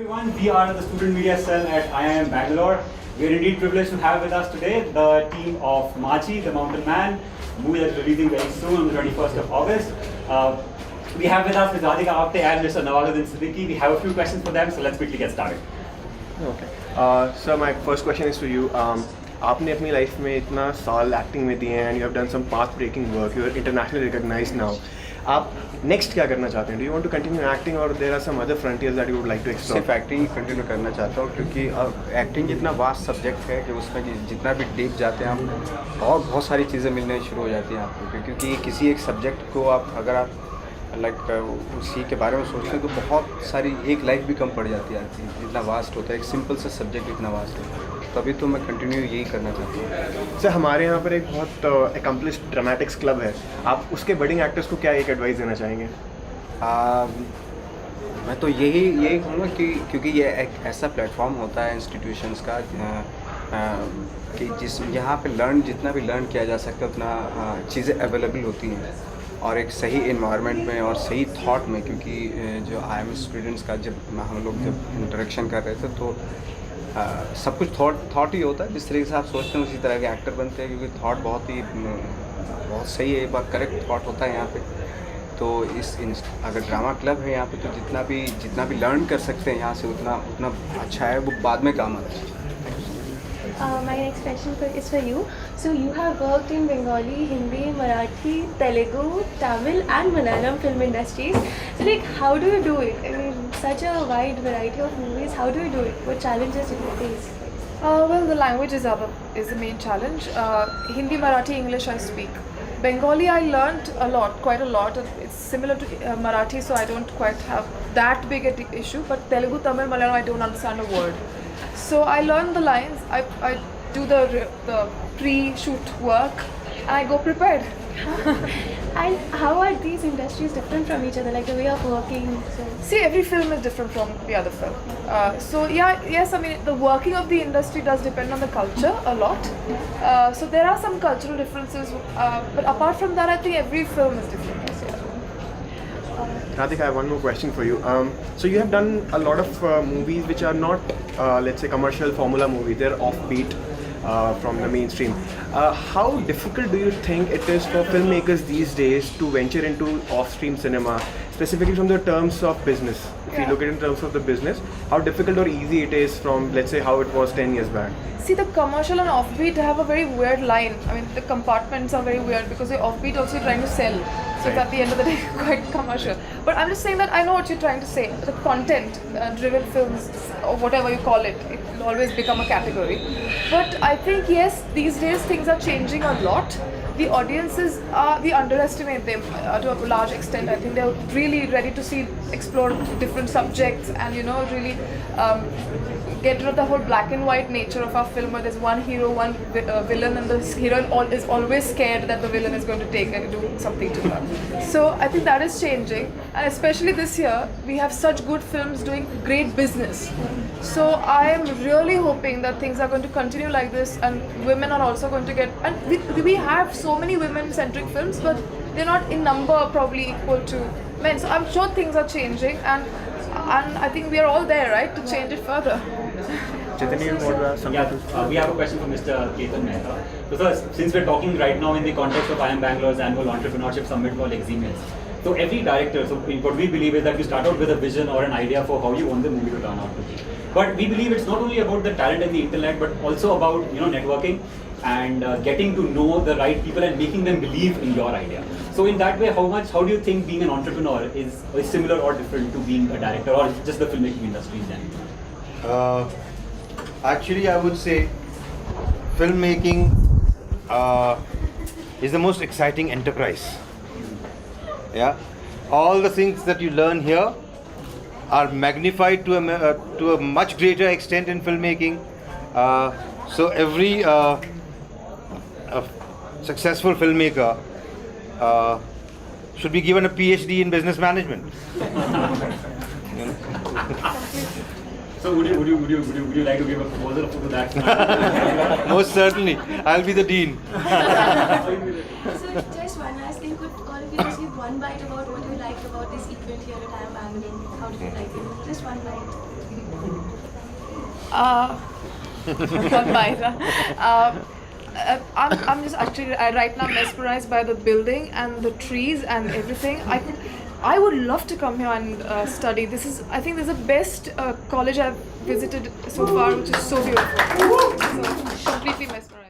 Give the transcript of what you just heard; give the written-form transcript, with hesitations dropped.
everyone, we are the student media cell at IIM Bangalore. We are indeed privileged to have with us today the team of Maachi, The Mountain Man, movie that is releasing very soon on the 21st of August. We have with us Ms. Radhika Apte and Mr. Nawaluddin Siddiqui. We have a few questions for them, so let's quickly get started. Okay. So my first question is for you. आपने अपनी life में इतना साल acting में दिए हैं and you have done some path breaking work, you are internationally recognised now. आप next क्या करना चाहते हैं? Do you want to continue acting or there are some other frontiers that you would like to explore? सिर्फ acting ही continue करना चाहता हूँ, क्योंकि एक्टिंग इतना वास्ट सब्जेक्ट है कि उसमें जितना भी डीप जाते हैं आप और बहुत सारी चीज़ें मिलने शुरू हो जाती हैं आपको, क्योंकि किसी एक सब्जेक्ट को अगर आप उसी के बारे में सोचते हैं तो बहुत सारी एक लाइफ भी कम पड़ जाती है. इतना वास्ट होता है, एक सिंपल सा सब्जेक्ट इतना वास्ट होता है, तभी तो मैं कंटिन्यू यही करना चाहता हूँ. सर, हमारे यहाँ पर एक बहुत एकम्प्लिश्ड ड्रामेटिक्स क्लब है. आप उसके बडिंग एक्टर्स को क्या एक एडवाइस देना चाहेंगे? मैं तो यही कहूँगा कि क्योंकि ये एक ऐसा प्लेटफॉर्म होता है इंस्टीट्यूशंस का कि यहाँ पे जितना भी लर्न किया जा सकता है उतना चीज़ें अवेलेबल होती हैं, और एक सही इन्वायरमेंट में और सही थॉट में, क्योंकि जो IIM स्टूडेंट्स का हम लोग जब इंटरेक्शन कर रहे थे तो सब कुछ थॉट ही होता है. जिस तरीके से आप सोचते हैं उसी तरह के एक्टर बनते हैं, क्योंकि थॉट बहुत सही है, एक बार करेक्ट थॉट होता है यहाँ पे. तो अगर ड्रामा क्लब है यहाँ पे तो जितना भी लर्न कर सकते हैं यहाँ से उतना अच्छा है, वो बाद में काम आता है. My next question is for you. So you have worked in Bengali, Hindi, Marathi, Telugu, Tamil and Malayalam film industries. So how do you do it? I mean, such a wide variety of movies. How do you do it? What challenges do you face? Well, the language is the main challenge. Hindi, Marathi, English I speak. Bengali I learnt quite a lot. It's similar to Marathi, so I don't quite have that big an issue. But Telugu, Tamil, Malayalam I don't understand a word. So I learn the lines, I do the pre-shoot work, and I go prepared. And how are these industries different from each other, like the way of working? So. See, every film is different from the other film. Yes, I mean, the working of the industry does depend on the culture a lot. So there are some cultural differences, but apart from that, I think every film is different. Radhika, I have one more question for you. So you have done a lot of movies which are not, let's say, commercial formula movies. They're offbeat from the mainstream. How difficult do you think it is for filmmakers these days to venture into off-stream cinema, specifically from the terms of business? If you look at it in terms of the business, how difficult or easy it is from, let's say, how it was 10 years back? See, the commercial and offbeat have a very weird line. I mean, the compartments are very weird because the offbeat also trying to sell. So at the end of the day, quite commercial. But I'm just saying that I know what you're trying to say. The content-driven films, or whatever you call it, it will always become a category. But I think, yes, these days things are changing a lot. The audiences, we underestimate them to a large extent. I think they're really ready to explore different subjects and, really get rid of the whole black and white nature of our film, where there's one hero, one villain, and the heroine is always scared that the villain is going to take and do something to her. So I think that is changing, and especially this year, we have such good films doing great business. So I am really hoping that things are going to continue like this, and women are also going to get, and we have so many women-centric films, but they're not in number probably equal to men. So I'm sure things are changing, and I think we are all there, right, to change it further. Chaitanya, you want to ask something? We have a question from Mr. Ketan Mehta. So sir, since we're talking right now in the context of IIM Bangalore's annual entrepreneurship summit called Eximius, so every director, so what we believe is that you start out with a vision or an idea for how you want the movie to turn out to be. But we believe it's not only about the talent and the intellect, but also about networking and getting to know the right people and making them believe in your idea. So in that way, how do you think being an entrepreneur is similar or different to being a director or just the filmmaking industry in general? Actually, I would say filmmaking is the most exciting enterprise. Yeah, all the things that you learn here are magnified to a much greater extent in filmmaking. So every successful filmmaker should be given a PhD in business management. So would you like to give a proposal to that? Most certainly, I'll be the dean. So just one last thing, could all of you just give one bite about what you liked about this event here at IIM Bangalore? How did you like it? Just one bite. Not Myra. I'm just actually right now mesmerized by the building and the trees and everything. I would love to come here and study. I think this is the best college I've visited so far, which is so beautiful. So completely mesmerized.